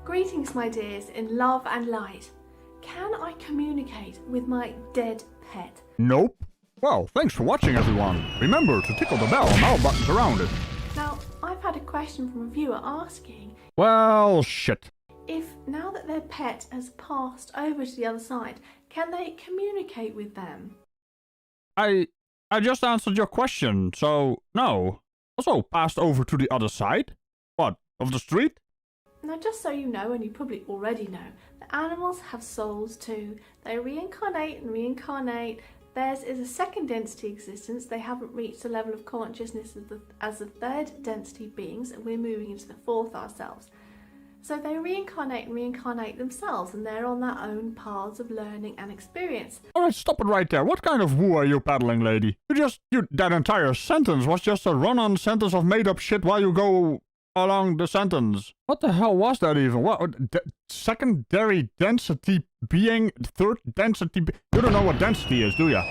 Greetings, my dears, in love and light. Can I communicate with my dead pet? Nope. Well, thanks for watching, everyone. Remember to tickle the bell and all buttons around it. Now, I've had a question from a viewer asking, Well, shit. if now that their pet has passed over to the other side, can they communicate with them? I just answered your question, so no. Also passed over to the other side? What, of the street? Now, just so you know, and you probably already know, the animals have souls too. They reincarnate and reincarnate. Theirs is a second density existence. They haven't reached the level of consciousness as the third density beings, and we're moving into the fourth ourselves. So they reincarnate and reincarnate themselves, and they're on their own paths of learning and experience. Alright, stop it right there. What kind of woo are you peddling, lady? That entire sentence was just a run-on sentence of made-up shit while you go along the sentence. What the hell was that even? What? Secondary density being, third density You don't know what density is, do ya?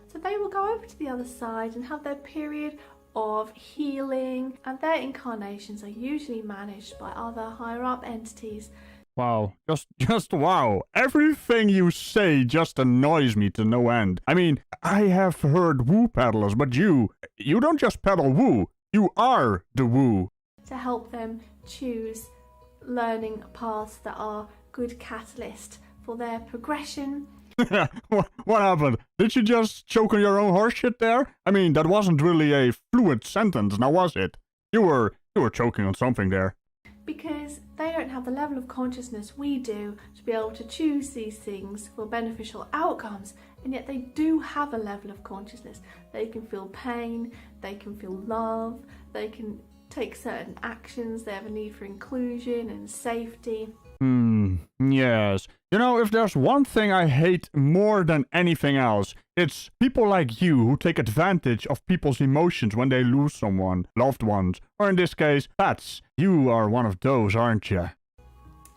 So they will go over to the other side and have their period of healing, and their incarnations are usually managed by other higher up entities. Wow. Just wow. Everything you say just annoys me to no end. I mean, I have heard woo peddlers, but you don't just peddle woo. You are the woo. To help them choose learning paths that are good catalyst for their progression. What happened? Did you just choke on your own horseshit there? I mean, that wasn't really a fluid sentence, now was it? You were choking on something there. Because they don't have the level of consciousness we do to be able to choose these things for beneficial outcomes, and yet they do have a level of consciousness. They can feel pain, they can feel love, they can take certain actions, they have a need for inclusion and safety. Yes. You know, if there's one thing I hate more than anything else, it's people like you who take advantage of people's emotions when they lose someone, loved ones, or in this case, pets. You are one of those, aren't you?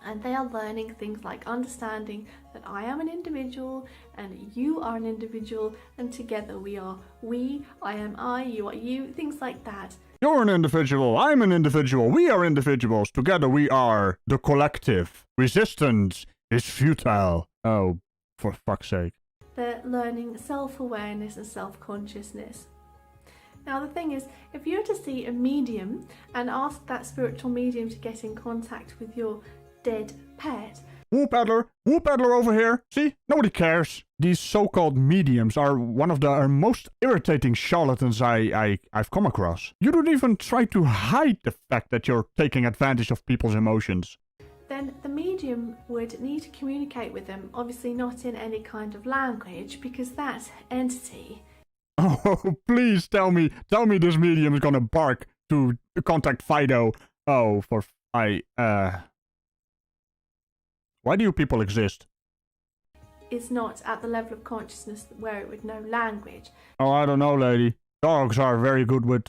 And they are learning things like understanding that I am an individual and you are an individual, and together we are we, I am I, you are you, things like that. You're an individual, I'm an individual, we are individuals, together we are the collective. Resistance is futile. Oh, for fuck's sake. They're learning self-awareness and self-consciousness. Now the thing is, if you were to see a medium and ask that spiritual medium to get in contact with your dead pet. Woo peddler over here. See, nobody cares. These so-called mediums are one of the most irritating charlatans I've come across. You don't even try to hide the fact that you're taking advantage of people's emotions. Then the medium would need to communicate with them, obviously not in any kind of language, because that entity... Oh, please tell me this medium is gonna bark to contact Fido. Oh, why do you people exist? Is not at the level of consciousness where it would know language. Oh, I don't know, lady. Dogs are very good with,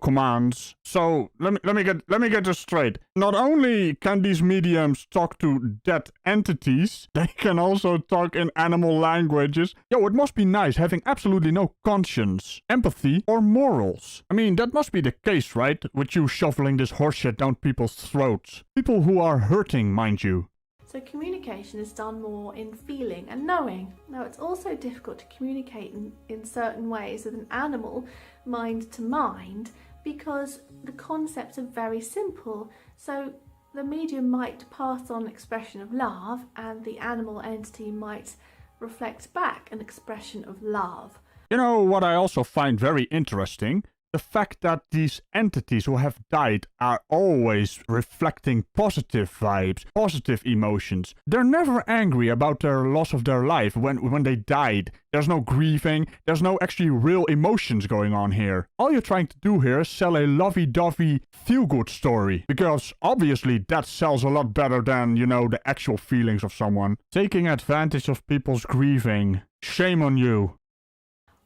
commands. So, let me get this straight. Not only can these mediums talk to dead entities, they can also talk in animal languages. Yo, it must be nice having absolutely no conscience, empathy, or morals. I mean, that must be the case, right? With you shoveling this horseshit down people's throats. People who are hurting, mind you. So communication is done more in feeling and knowing. Now it's also difficult to communicate in certain ways with an animal, mind to mind, because the concepts are very simple. So the medium might pass on an expression of love and the animal entity might reflect back an expression of love. You know what I also find very interesting? The fact that these entities who have died are always reflecting positive vibes, positive emotions. They're never angry about their loss of their life when they died. There's no grieving, there's no actually real emotions going on here. All you're trying to do here is sell a lovey-dovey feel-good story. Because obviously that sells a lot better than, the actual feelings of someone. Taking advantage of people's grieving. Shame on you.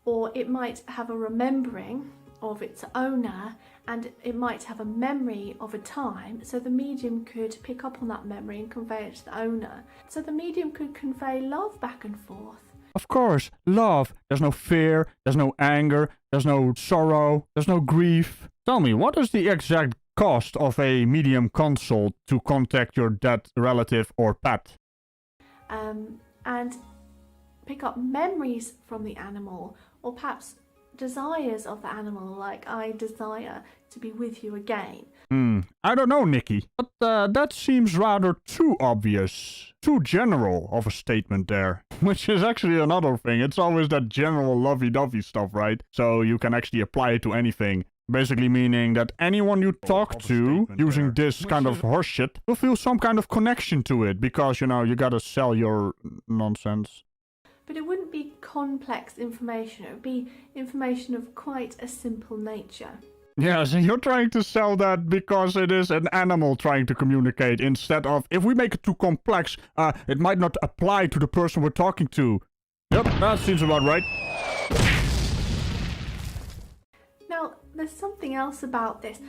Or it might have a remembering of its owner, and it might have a memory of a time, so the medium could pick up on that memory and convey it to the owner. So the medium could convey love back and forth. Of course, love. There's no fear, there's no anger, there's no sorrow, there's no grief. Tell me, what is the exact cost of a medium consult to contact your dead relative or pet. And pick up memories from the animal, or perhaps desires of the animal, like I desire to be with you again. I don't know, Nicky, but that seems rather too obvious, too general of a statement there. Which is actually another thing. It's always that general lovey-dovey stuff, right? So you can actually apply it to anything. Basically meaning that anyone you talk to using this kind of horseshit will feel some kind of connection to it because, you know, you gotta sell your nonsense. But it wouldn't be complex information. It would be information of quite a simple nature. Yeah, so you're trying to sell that because it is an animal trying to communicate instead of, if we make it too complex, it might not apply to the person we're talking to. Yep, that seems about right. Now, there's something else about this.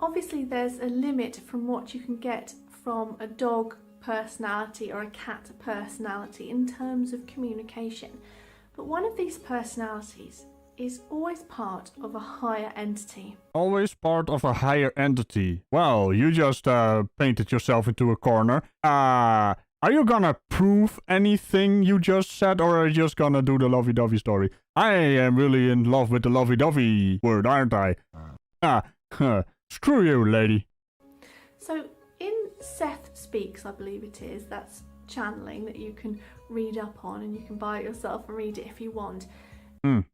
Obviously, there's a limit from what you can get from a dog personality or a cat personality in terms of communication. But one of these personalities is always part of a higher entity. Always part of a higher entity. Well, you just painted yourself into a corner. Are you gonna prove anything you just said, or are you just gonna do the lovey-dovey story? I am really in love with the lovey-dovey word, aren't I? Screw you, lady. So, in Seth Speaks, I believe it is, that's channeling that you can read up on, and you can buy it yourself and read it if you want.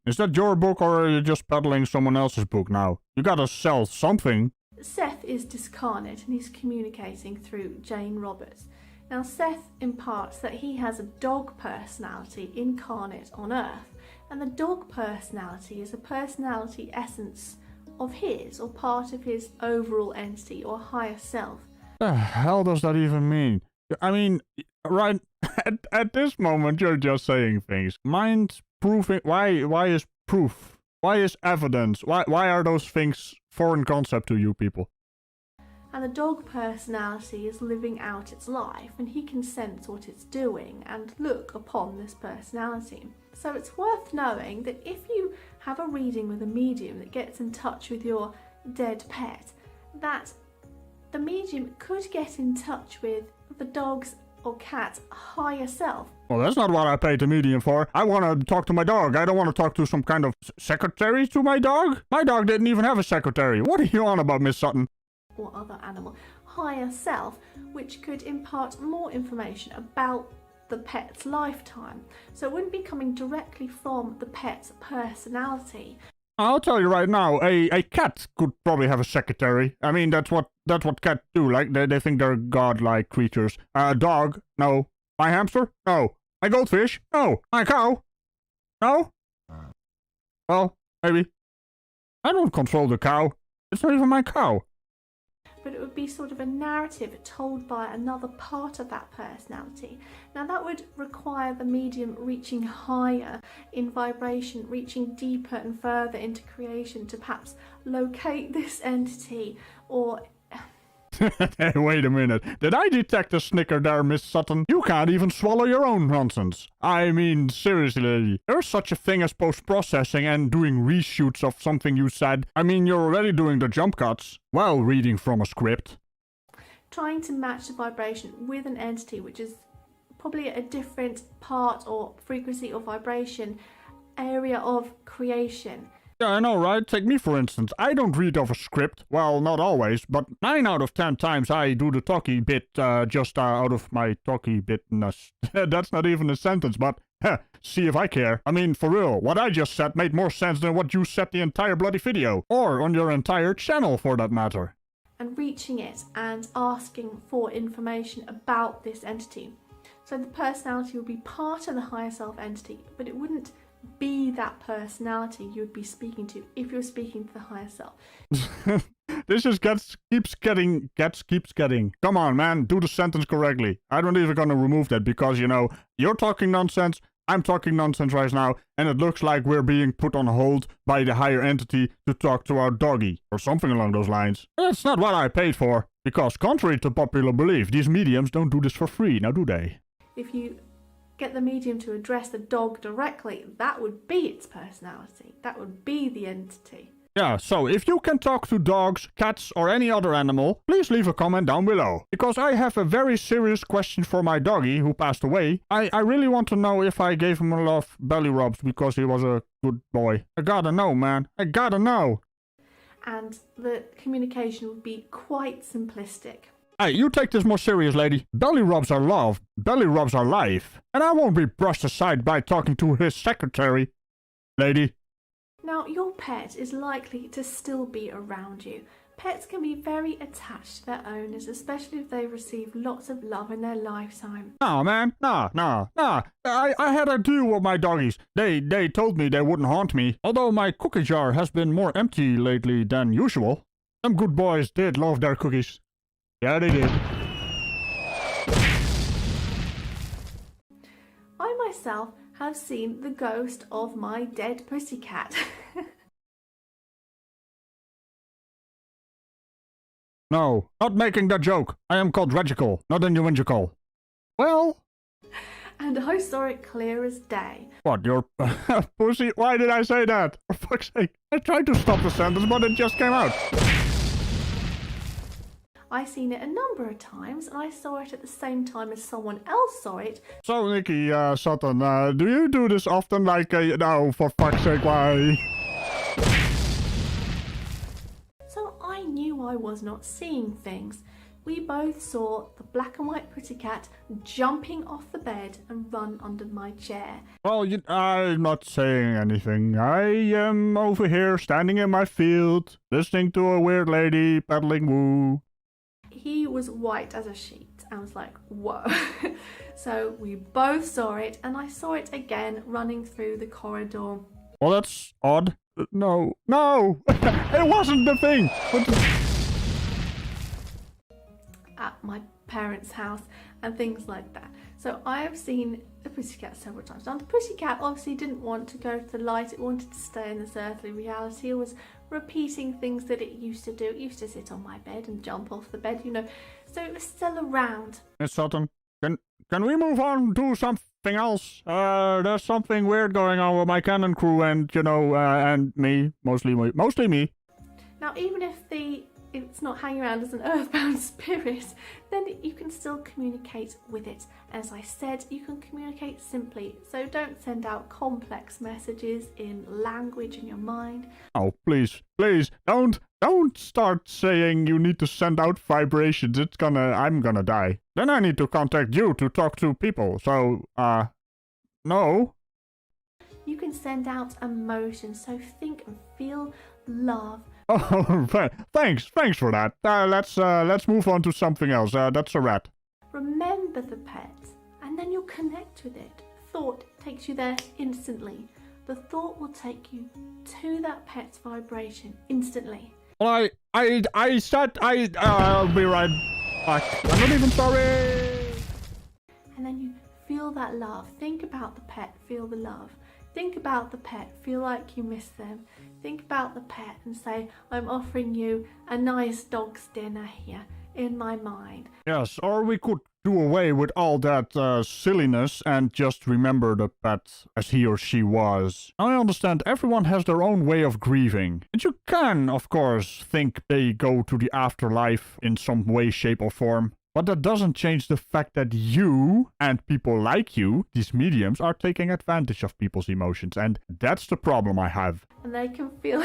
Is that your book, or are you just peddling someone else's book now? You gotta sell something. Seth is discarnate, and he's communicating through Jane Roberts. Now, Seth imparts that he has a dog personality incarnate on Earth, and the dog personality is a personality essence of his, or part of his overall entity or higher self. The hell does that even mean? I mean, right at this moment you're just saying things. Mind proving? Why is proof? Why is evidence? Why are those things foreign concept to you people? And the dog personality is living out its life, and he can sense what it's doing and look upon this personality. So it's worth knowing that if you have a reading with a medium that gets in touch with your dead pet, that the medium could get in touch with the dog's or cat's higher self. Well, that's not what I paid the medium for. I want to talk to my dog. I don't want to talk to some kind of secretary to my dog. My dog didn't even have a secretary. What are you on about, Miss Sutton? Or other animal. Higher self, which could impart more information about the pet's lifetime. So it wouldn't be coming directly from the pet's personality. I'll tell you right now, a cat could probably have a secretary. I mean, that's what cats do. Like, they think they're godlike creatures. A dog? No. My hamster? No. My goldfish? No. My cow? No? Well, maybe. I don't control the cow. It's not even my cow. But it would be sort of a narrative told by another part of that personality. Now that would require the medium reaching higher in vibration, reaching deeper and further into creation to perhaps locate this entity or... Hey, wait a minute. Did I detect a snicker there, Miss Sutton? You can't even swallow your own nonsense. I mean, seriously. There's such a thing as post-processing and doing reshoots of something you said. I mean, you're already doing the jump cuts while reading from a script. Trying to match the vibration with an entity which is probably a different part or frequency or vibration area of creation. Yeah, I know, right? Take me, for instance. I don't read off a script. Well, not always, but 9 out of 10 times I do the talky bit just out of my talky bitness. That's not even a sentence, but see if I care. I mean, for real, what I just said made more sense than what you said the entire bloody video. Or on your entire channel, for that matter. And reaching it and asking for information about this entity. So the personality would be part of the higher self entity, but it wouldn't be that personality you would be speaking to if you're speaking to the higher self. This just keeps getting. Come on, man, do the sentence correctly. I don't even gonna remove that because, you know, you're talking nonsense, I'm talking nonsense right now, and it looks like we're being put on hold by the higher entity to talk to our doggy, or something along those lines. That's not what I paid for, because contrary to popular belief, these mediums don't do this for free, now do they? If you get the medium to address the dog directly, that would be its personality. That would be the entity. Yeah, so if you can talk to dogs, cats, or any other animal, please leave a comment down below. Because I have a very serious question for my doggy who passed away. I really want to know if I gave him a lot of belly rubs because he was a good boy. I gotta know, man. I gotta know. And the communication would be quite simplistic. Hey, you take this more serious, lady. Belly rubs are love. Belly rubs are life. And I won't be brushed aside by talking to his secretary. Lady. Now, your pet is likely to still be around you. Pets can be very attached to their owners, especially if they receive lots of love in their lifetime. Nah, man. Nah. I had a deal with my doggies. They told me they wouldn't haunt me. Although my cookie jar has been more empty lately than usual. Some good boys did love their cookies. Yeah, they did. I myself have seen the ghost of my dead pussycat. No, not making that joke. I am called Ragical, not Innuendical. Well... And I saw it clear as day. What, your pussy? Why did I say that? For fuck's sake. I tried to stop the sentence, but it just came out. I seen it a number of times, and I saw it at the same time as someone else saw it. So, Nicky Sutton, do you do this often? Like, no, for fuck's sake, why? So I knew I was not seeing things. We both saw the black and white pussycat jumping off the bed and run under my chair. Well, I'm not saying anything. I am over here standing in my field, listening to a weird lady peddling woo. He was white as a sheet. I was like, whoa. So we both saw it, and I saw it again running through the corridor. Well, that's odd. No. It wasn't the thing. At my parents' house and things like that. So I have seen the pussycat several times. Now the pussycat obviously didn't want to go to the light. It wanted to stay in this earthly reality. It was repeating things that it used to do. It used to sit on my bed and jump off the bed, you know. So it was still around. Miss Sutton, can we move on to something else? There's something weird going on with my cannon crew and, you know, and me. Mostly me. Now even if it's not hanging around as an earthbound spirit, then you can still communicate with it. As I said, you can communicate simply, so don't send out complex messages in language in your mind. Oh, please, don't start saying you need to send out vibrations. I'm gonna die. Then I need to contact you to talk to people, so, no. You can send out emotions, so think and feel love. Oh, thanks for that. Let's move on to something else. That's a rat. Remember the pet, and then you'll connect with it. Thought takes you there instantly. The thought will take you to that pet's vibration instantly. Well, I said I'll be right back. I'm not even sorry. And then you feel that love. Think about the pet, feel the love. Think about the pet, feel like you miss them. Think about the pet and say, I'm offering you a nice dog's dinner here in my mind. Yes, or we could do away with all that silliness and just remember the pet as he or she was. I understand everyone has their own way of grieving. And you can, of course, think they go to the afterlife in some way, shape or form. But that doesn't change the fact that you and people like you, these mediums, are taking advantage of people's emotions, and that's the problem I have. And they can feel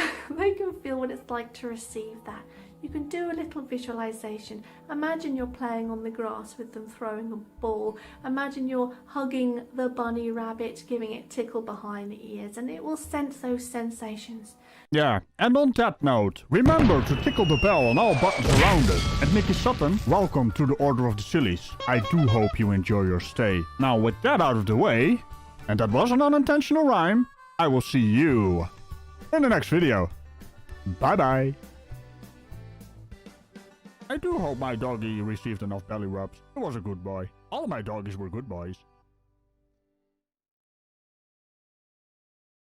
what it's like to receive that. You can do a little visualization. Imagine you're playing on the grass with them throwing a ball. Imagine you're hugging the bunny rabbit, giving it tickle behind the ears, and it will sense those sensations. Yeah, and on that note, remember to tickle the bell on all buttons around it. And Nicky Sutton, welcome to the Order of the Sillies. I do hope you enjoy your stay. Now with that out of the way, and that was an unintentional rhyme, I will see you in the next video. Bye bye. I do hope my doggy received enough belly rubs. He was a good boy. All my doggies were good boys.